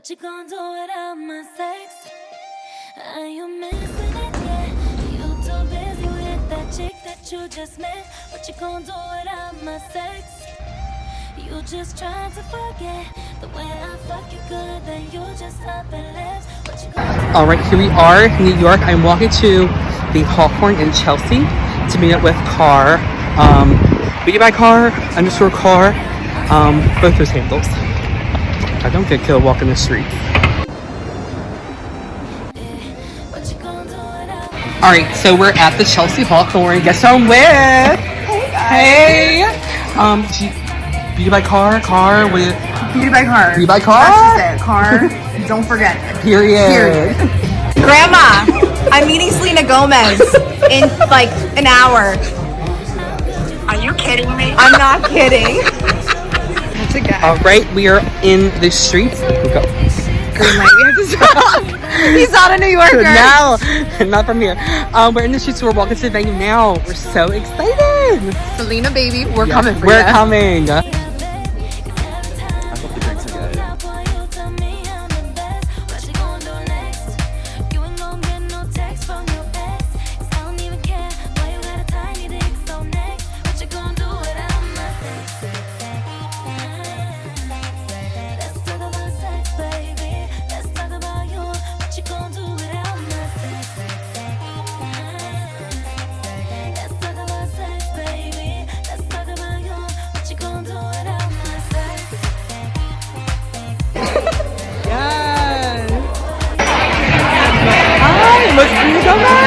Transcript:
What you gonna do without my sex? Are you missing it? Yeah, you too busy with that chick that you just met. What you gonna do without my sex? You just trying to forget the way I fuck you good, then you just up and left. What you gonna do? All right, here we are, New York. I'm walking to the Hawthorne in Chelsea to meet up with Car. Beauty by Car, underscore Car. Both those handles. I don't get killed walking the street. What you gonna do without me? All right, so we're at the Chelsea Hawthorne. Guess who I'm with? Hey, Beauty by Car, with Beauty by Car. Beauty by Car. That's just it. Car. Don't forget. Period. Grandma, I'm meeting Selena Gomez in like an hour. Are you kidding me? I'm not kidding. That's a guy. All right, we are in the streets. Go. Green light. We have to stop. He's not a New Yorker. No, not from here. We're in the streets. So we're walking to the venue now. We're so excited. Selena, baby, we're Yes, coming for we're you. coming. I hope the drinks are good. What you gonna do next? You ain't gonna get no text from your ex. 'Cause I don't even care why you got a tiny dick so next. What you gonna do without my sex? Let's talk about sex, baby. Let's talk about you. What you gonna do without my sex? Let's talk about sex, baby. Let's talk about you. What you gonna do without my sex? Yes. Hi, look, Selena Gomez.